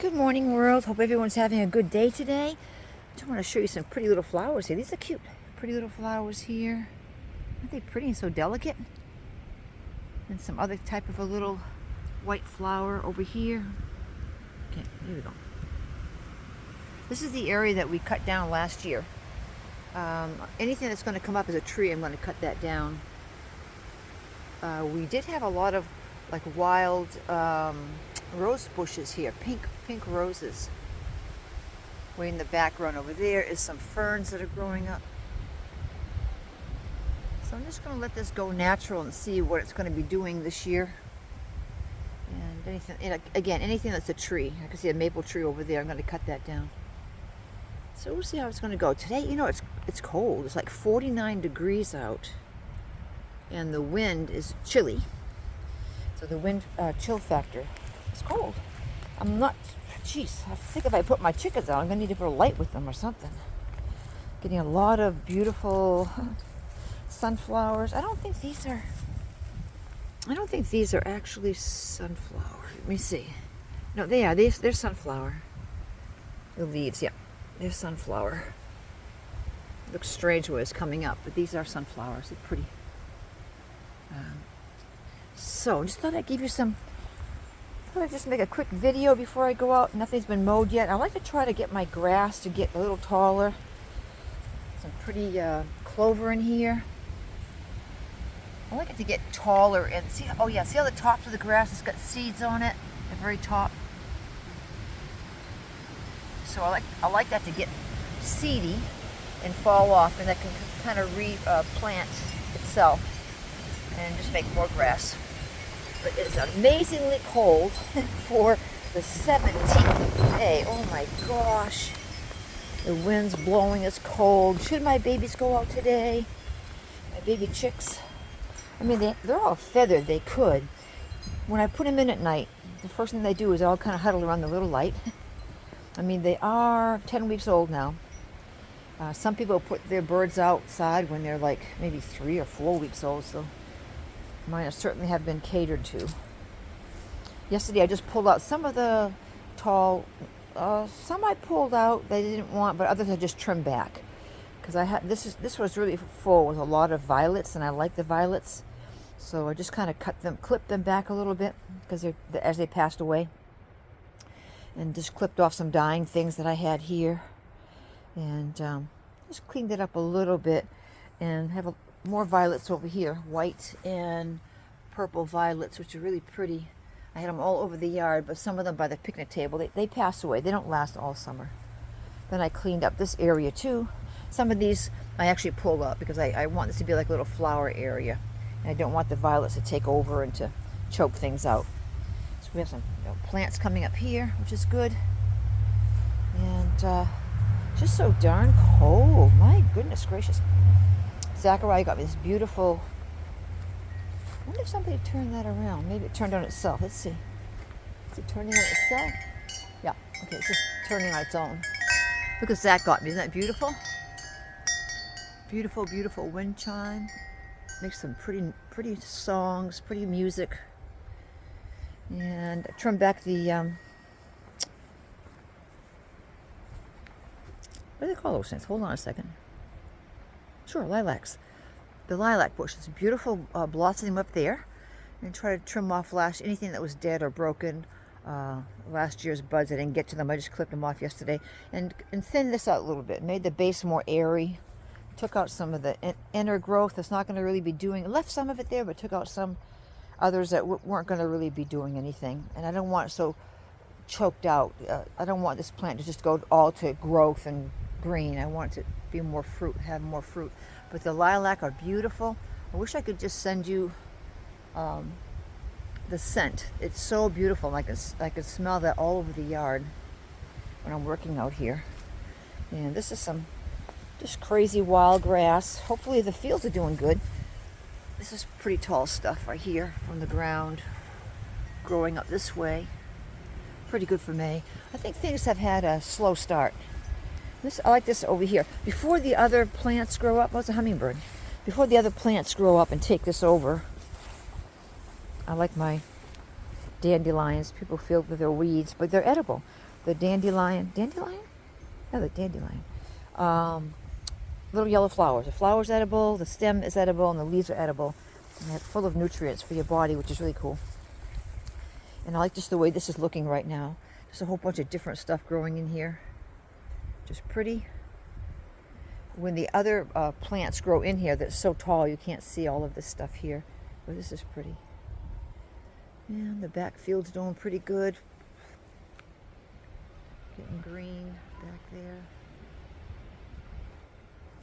Good morning, world. Hope everyone's having a good day today. I just want to show you some pretty little flowers here. These are cute. Pretty little flowers here. Aren't they pretty and so delicate? And some other type of a little white flower over here. Okay, here we go. This is the area that we cut down last year. Anything that's going to come up as a tree, I'm going to cut that down. We did have a lot of like wild rose bushes here, pink roses. Way in the background over there is some ferns that are growing up. So I'm just going to let this go natural and see what it's going to be doing this year. And anything, again, anything that's a tree. I can see a maple tree over there. I'm going to cut that down. So we'll see how it's going to go. Today, it's cold. It's like 49 degrees out. And the wind is chilly. So the wind chill factor is cold. I'm not, jeez, I think if I put my chickens out, I'm going to need to put a light with them or something. Getting a lot of beautiful sunflowers. I don't think these are actually sunflower. Let me see. No, they are. They're sunflower. The leaves, yeah. They're sunflower. Looks strange when it's coming up, but these are sunflowers. They're pretty. So just thought I'd give you some, thought I'd just make a quick video before I go out. Nothing's been mowed yet. I like to try to get my grass to get a little taller. Some pretty clover in here. I like it to get taller and see, oh yeah, see how the top of the grass has got seeds on it? The very top. So I like that to get seedy and fall off, and that can kind of replant itself and just make more grass. But it's amazingly cold for the 17th day. Oh my gosh. The wind's blowing, it's cold. Should my babies go out today? My baby chicks? I mean, they're all feathered, they could. When I put them in at night, the first thing they do is all kind of huddle around the little light. I mean, they are 10 weeks old now. Some people put their birds outside when they're like maybe 3 or 4 weeks old, so mine certainly have been catered to. Yesterday I just pulled out some of the tall, some I pulled out they didn't want, but others I just trimmed back. Because this was really full with a lot of violets, and I like the violets. So I just kind of clipped them back a little bit because as they passed away. And just clipped off some dying things that I had here. And just cleaned it up a little bit and have more violets over here, white and purple violets, which are really pretty. I had them all over the yard, but some of them by the picnic table, they pass away. They don't last all summer. Then I cleaned up this area too. Some of these I actually pulled up because I want this to be like a little flower area. And I don't want the violets to take over and to choke things out. So we have some plants coming up here, which is good. And just so darn cold. My goodness gracious. Zachariah got me this beautiful, I wonder if somebody turned that around. Maybe it turned on itself. Let's see. Is it turning on itself? Yeah, okay, it's just turning on its own. Look what Zach got me. Isn't that beautiful? Beautiful, beautiful wind chime. Makes some pretty songs, pretty music. And I trimmed back the, what do they call those things? Hold on a second. Sure, lilacs. The lilac bush is beautiful, blossoming up there. And try to trim off anything that was dead or broken. Last year's buds, I didn't get to them. I just clipped them off yesterday. And thinned this out a little bit. Made the base more airy. Took out some of the inner growth that's not going to really be doing. Left some of it there, but took out some others that weren't going to really be doing anything. And I don't want it so choked out. I don't want this plant to just go all to growth and green. I want it to be more fruit, have more fruit. But the lilac are beautiful. I wish I could just send you the scent. It's so beautiful. I can smell that all over the yard when I'm working out here. And this is some just crazy wild grass. Hopefully the fields are doing good. This is pretty tall stuff right here from the ground, growing up this way. Pretty good for May. I think things have had a slow start. I like this over here. Before the other plants grow up, what's a hummingbird? Before the other plants grow up and take this over, I like my dandelions. People feel that they're weeds, but they're edible. The dandelion? Yeah, the dandelion. Little yellow flowers. The flower's edible, the stem is edible, and the leaves are edible. And they're full of nutrients for your body, which is really cool. And I like just the way this is looking right now. Just a whole bunch of different stuff growing in here. Just pretty. When the other plants grow in here that's so tall you can't see all of this stuff here. But this is pretty. And the back field's doing pretty good. Getting green back there.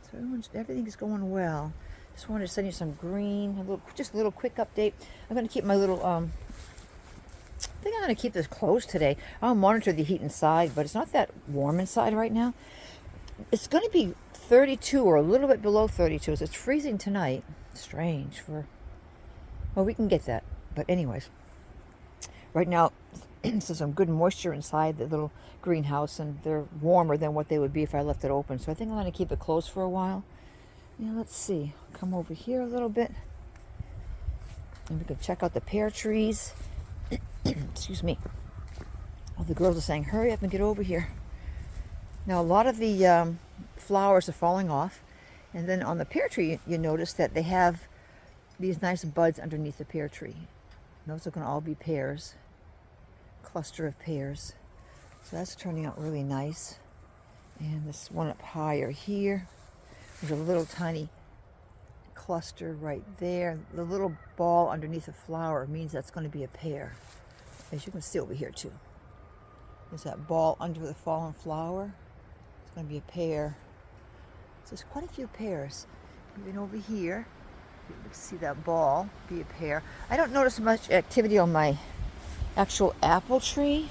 So everything's going well. Just wanted to send you some green, just a little quick update. I'm going to keep my little, I think I'm going to keep this closed today. I'll monitor the heat inside, but it's not that warm inside right now. It's going to be 32 or a little bit below 32, so it's freezing tonight. Strange well, we can get that. But anyways, right now, there's some good moisture inside the little greenhouse, and they're warmer than what they would be if I left it open. So I think I'm going to keep it closed for a while. Yeah, let's see. Come over here a little bit. And we can check out the pear trees. Excuse me. All the girls are saying, hurry up and get over here. Now, a lot of the flowers are falling off. And then on the pear tree, you notice that they have these nice buds underneath the pear tree. Those are going to all be pears. Cluster of pears. So that's turning out really nice. And this one up higher here. There's a little tiny cluster right there. The little ball underneath the flower means that's going to be a pear. As you can see over here too. There's that ball under the fallen flower. It's going to be a pear. So there's quite a few pears. Moving over here, you can see that ball be a pear. I don't notice much activity on my actual apple tree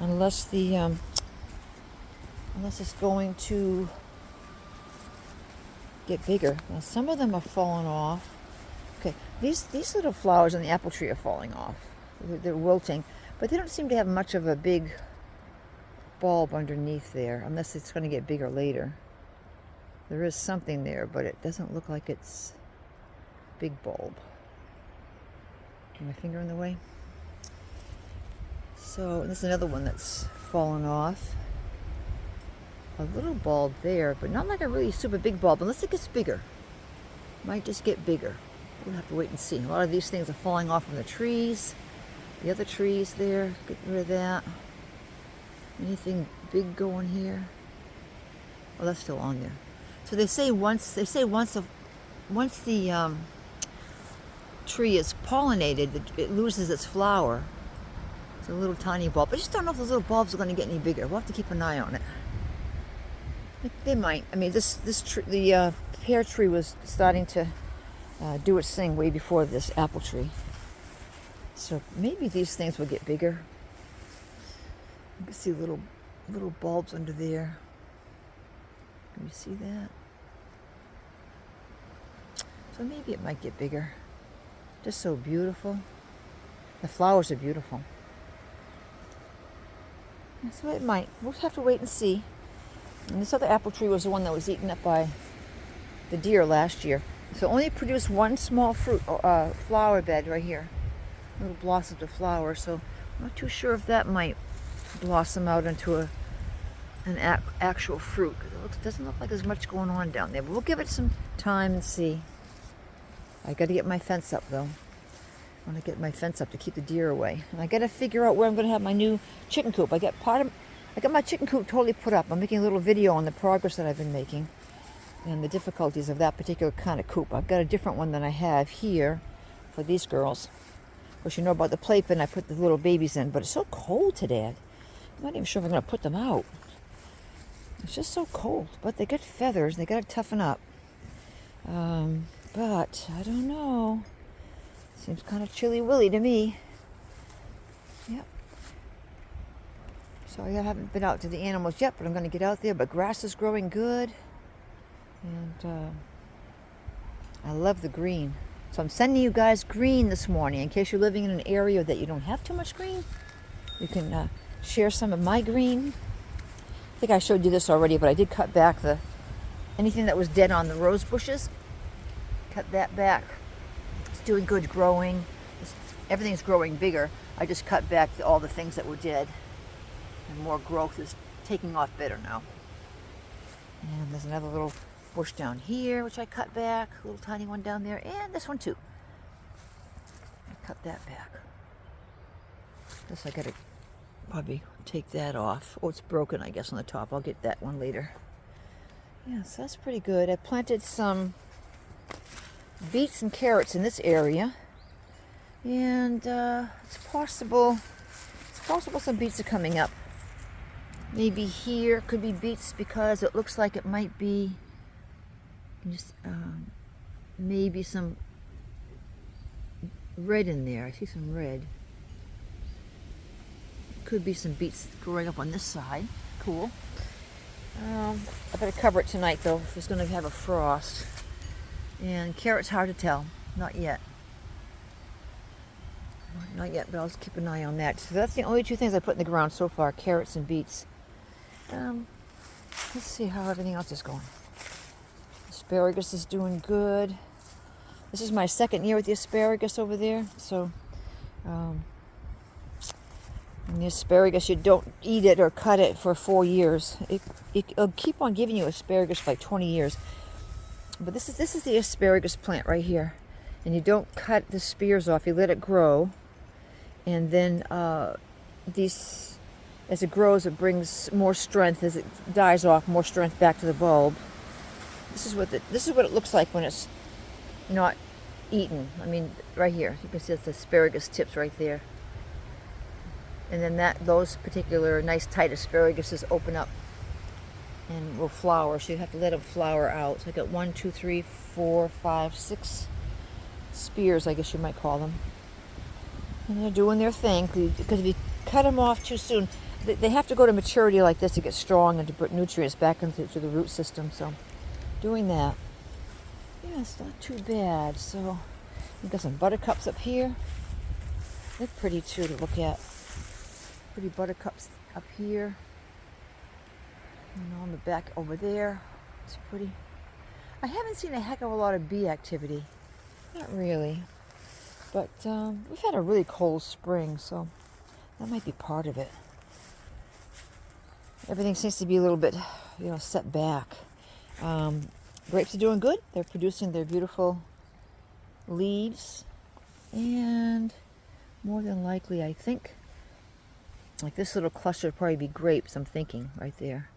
unless it's going to get bigger. Now some of them are falling off. Okay, these little flowers on the apple tree are falling off. They're wilting, but they don't seem to have much of a big bulb underneath there, unless it's going to get bigger later. There is something there, but it doesn't look like it's a big bulb. Get my finger in the way. So this is another one that's fallen off. A little bulb there, but not like a really super big bulb, unless it gets bigger. Might just get bigger. We'll have to wait and see. A lot of these things are falling off from the trees. The other trees there, get rid of that. Anything big going here? Oh, that's still on there. So they say once the tree is pollinated, it loses its flower. It's a little tiny bulb. I just don't know if those little bulbs are going to get any bigger. We'll have to keep an eye on it. They might. I mean, the pear tree was starting to do its thing way before this apple tree. So maybe these things will get bigger. You can see little bulbs under there. Can you see that? So maybe it might get bigger. Just so beautiful. The flowers are beautiful. So it might. We'll have to wait and see. And this other apple tree was the one that was eaten up by the deer last year. So it only produced one small flower bed right here. Little blossoms of flowers. So I'm not too sure if that might blossom out into an actual fruit. It doesn't look like there's much going on down there. But we'll give it some time and see. I got to get my fence up though. I want to get my fence up to keep the deer away. And I got to figure out where I'm going to have my new chicken coop. I got my chicken coop totally put up. I'm making a little video on the progress that I've been making and the difficulties of that particular kind of coop. I've got a different one than I have here for these girls. Of course, you know about the playpen I put the little babies in, but it's so cold today. I'm not even sure if I'm going to put them out. It's just so cold. But they get feathers. They got to toughen up. But I don't know. Seems kind of chilly-willy to me. Yep. So I haven't been out to the animals yet, but I'm going to get out there. But grass is growing good. And I love the green. So I'm sending you guys green this morning. In case you're living in an area that you don't have too much green, you can share some of my green. I think I showed you this already, but I did cut back anything that was dead on the rose bushes. Cut that back. It's doing good growing. Everything's growing bigger. I just cut back all the things that were dead, and more growth is taking off better now. And there's another little bush down here, which I cut back, a little tiny one down there, and this one too. I cut that back. Guess I gotta probably take that off. Oh, it's broken, I guess, on the top. I'll get that one later. Yeah, so that's pretty good. I planted some beets and carrots in this area, and it's possible some beets are coming up. Maybe here could be beets because it looks like it might be just maybe some red in there. I see some red. Could be some beets growing up on this side. Cool. I better cover it tonight though, if it's going to have a frost. And carrots, hard to tell. Not yet. Not yet, but I'll just keep an eye on that. So that's the only two things I put in the ground so far, carrots and beets. Let's see how everything else is going. Asparagus is doing good. This is my second year with the asparagus over there. So, and the asparagus, you don't eat it or cut it for 4 years. It'll keep on giving you asparagus for like 20 years. But this is the asparagus plant right here. And you don't cut the spears off, you let it grow. And then as it grows, it brings more strength. As it dies off, more strength back to the bulb. This is what it looks like when it's not eaten. I mean, right here, you can see it's the asparagus tips right there. And then those particular nice tight asparaguses open up and will flower. So you have to let them flower out. So I got 1, 2, 3, 4, 5, 6 spears, I guess you might call them. And they're doing their thing, because if you cut them off too soon, they have to go to maturity like this to get strong and to put nutrients back into the root system. So doing that. Yeah, it's not too bad. So we've got some buttercups up here. They're pretty too to look at. Pretty buttercups up here. And on the back over there. It's pretty. I haven't seen a heck of a lot of bee activity. Not really. But we've had a really cold spring, so that might be part of it. Everything seems to be a little bit, set back. Grapes are doing good. They're producing their beautiful leaves. And more than likely, I think, like this little cluster would probably be grapes, I'm thinking, right there.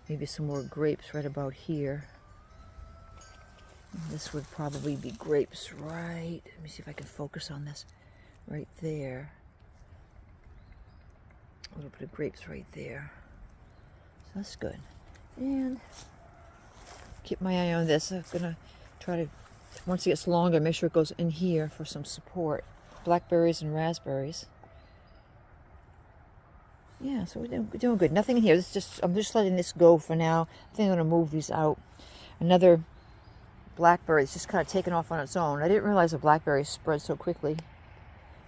Maybe some more grapes right about here. And this would probably be grapes right. Let me see if I can focus on this. Right there. A little bit of grapes right there. So that's good. And keep my eye on this. I'm going to try to, once it gets longer, make sure it goes in here for some support. Blackberries and raspberries. Yeah, so we're doing good. Nothing in here. I'm just letting this go for now. I think I'm going to move these out. Another blackberry is just kind of taken off on its own. I didn't realize the blackberries spread so quickly.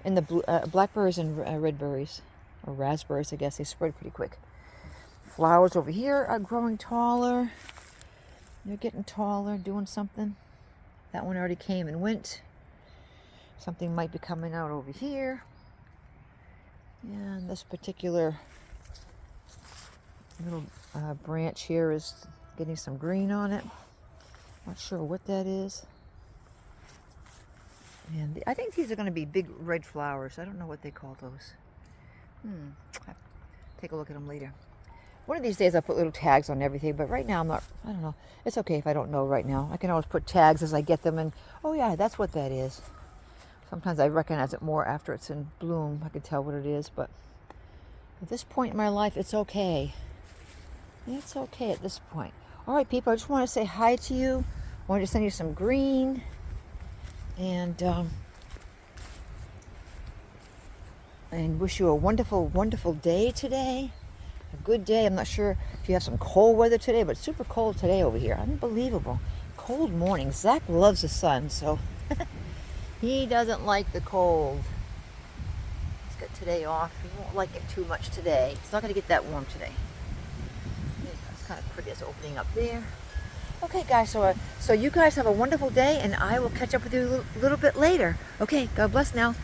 And the blackberries and red berries, or raspberries, I guess, they spread pretty quick. Flowers over here are growing taller. They're getting taller, doing something. That one already came and went. Something might be coming out over here. And this particular little branch here is getting some green on it. Not sure what that is. And I think these are going to be big red flowers. I don't know what they call those. I'll have to take a look at them later. One of these days I'll put little tags on everything, but right now I don't know. It's okay if I don't know right now. I can always put tags as I get them, and oh yeah, that's what that is. Sometimes I recognize it more after it's in bloom. I can tell what it is, but at this point in my life, it's okay. It's okay at this point. All right, people, I just want to say hi to you. I wanted to send you some green. And wish you a wonderful, wonderful day today. A good day. I'm not sure if you have some cold weather today, but it's super cold today over here. Unbelievable. Cold morning. Zach loves the sun, so he doesn't like the cold. He's got today off. He won't like it too much today. It's not going to get that warm today. It's kind of pretty. It's opening up there. Okay, guys, so you guys have a wonderful day, and I will catch up with you a little bit later. Okay, God bless now.